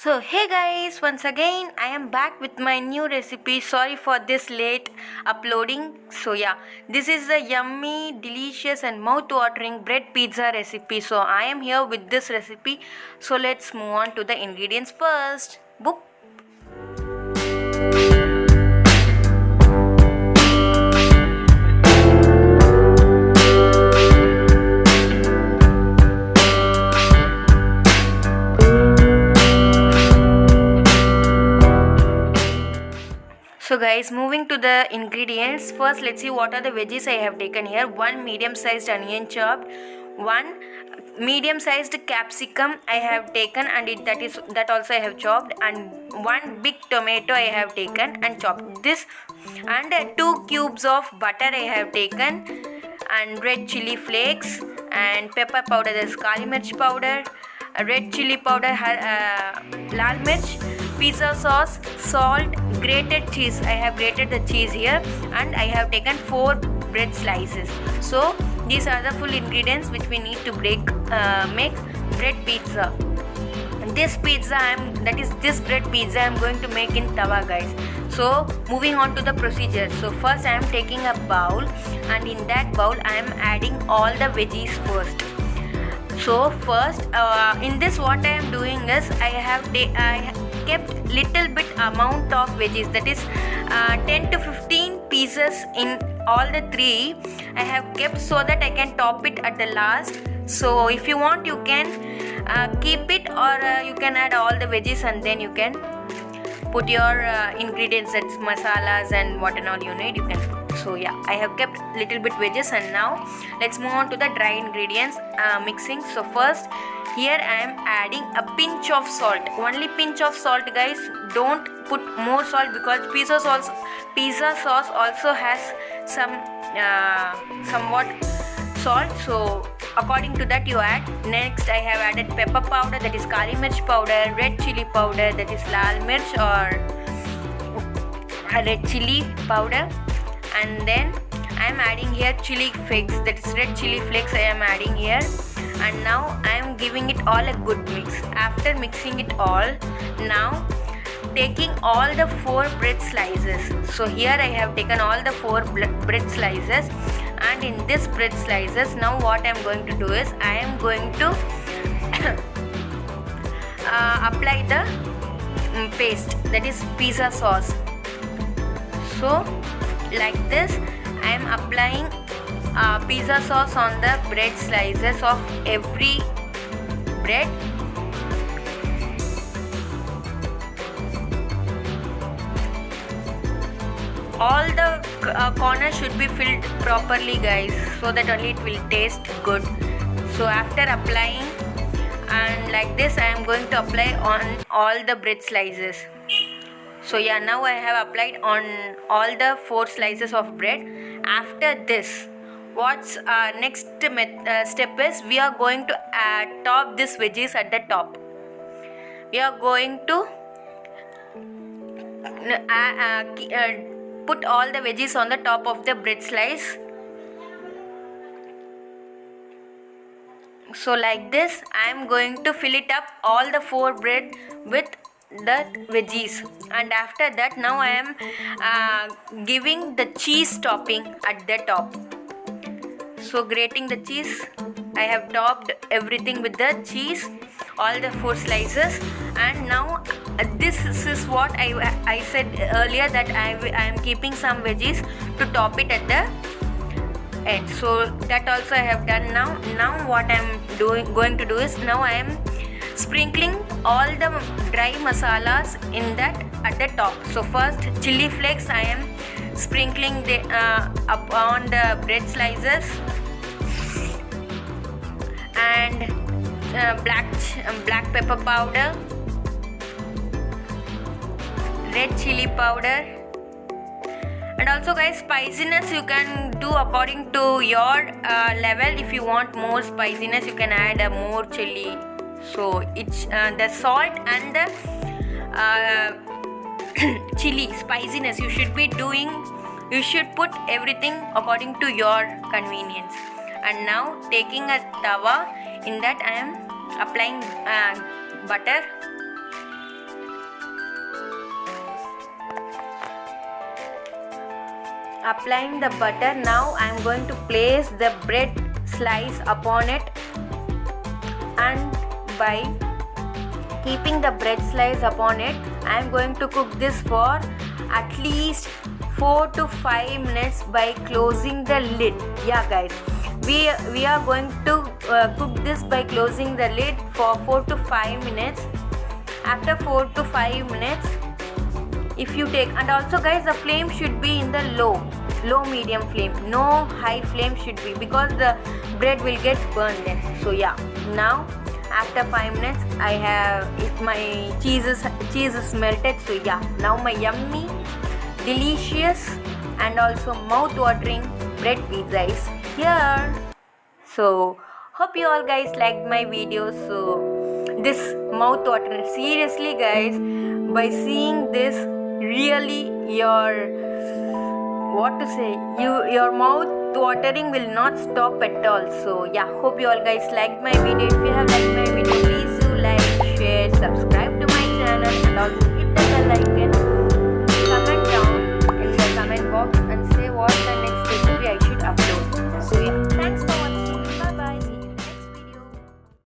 So, hey guys, once again, I am back with my new recipe. Sorry for this late uploading. So, yeah, this is a yummy, delicious, and mouth watering bread pizza recipe. So, I am here with this recipe. So, let's move on to the ingredients first. Book. So guys, moving to the ingredients, first let's see what are the veggies I have taken here. One medium sized onion chopped, one medium sized capsicum I have taken and that also I have chopped, and one big tomato I have taken and chopped this, and 2 cubes of butter I have taken, and red chili flakes and pepper powder, that is kali mirch powder, red chili powder, lal mirch, pizza sauce, salt, grated cheese. I have grated the cheese here, and I have taken 4 bread slices. So these are the full ingredients which we need to make bread pizza. This bread pizza I am going to make in tawa, guys. So moving on to the procedure. So first I am taking a bowl, and in that bowl I am adding all the veggies first. So first in this what I am doing is I kept little bit amount of veggies, that is 10 to 15 pieces in all the 3 I have kept, so that I can top it at the last. So if you want, you can keep it, or you can add all the veggies and then you can put your ingredients, that's masalas and what and all you need, you can put. So yeah, I have kept little bit veggies, and now let's move on to the dry ingredients mixing. So first here I am adding a pinch of salt, only pinch of salt, guys. Don't put more salt because pizza sauce also has some somewhat salt, so according to that you add. Next I have added pepper powder, that is kali mirch powder, red chili powder, that is lal mirch or red chili powder, and then I am adding here chili flakes, that is red chili flakes I am adding here, and now I am giving it all a good mix. After mixing it all, now taking all the 4 bread slices. So here I have taken all the 4 bread slices, and in this bread slices, now what I am going to do is I am going to apply the paste, that is pizza sauce. So like this I am applying pizza sauce on the bread slices of every bread. All the corners should be filled properly, guys, so that only it will taste good. So after applying, and like this I am going to apply on all the bread slices. So yeah, now I have applied on all the 4 slices of bread. After this, what's next step is we are going to top this veggies at the top. We are going to put all the veggies on the top of the bread slice. So like this I am going to fill it up all the 4 bread with the veggies, and after that now I am giving the cheese topping at the top. So grating the cheese, I have topped everything with the cheese, all the 4 slices, and now this is what I said earlier, that I am keeping some veggies to top it at the end. So that also I have done. Now what I am going to do is now I am sprinkling all the dry masalas in that at the top. So first chili flakes I am sprinkling up on the bread slices, and black pepper powder, red chili powder, and also guys, spiciness you can do according to your level. If you want more spiciness, you can add more chili. So it's the salt and the chili spiciness you should put everything according to your convenience. And now taking a tawa, in that I am applying butter, applying the butter. Now I am going to place the bread slice upon it, and by keeping the bread slice upon it, I am going to cook this for at least 4 to 5 minutes by closing the lid. Yeah guys, we are going to cook this by closing the lid for 4 to 5 minutes. After 4 to 5 minutes, if you take, and also guys, the flame should be in the low medium flame, no high flame should be, because the bread will get burned then. So yeah, now after 5 minutes I have my cheese is melted. So yeah, now my yummy, delicious and also mouth watering bread pizza is here. So hope you all guys liked my video. So this mouth watering, seriously guys, by seeing this, really your mouth watering will not stop at all. So yeah, hope you all guys liked my video. If you have liked my video,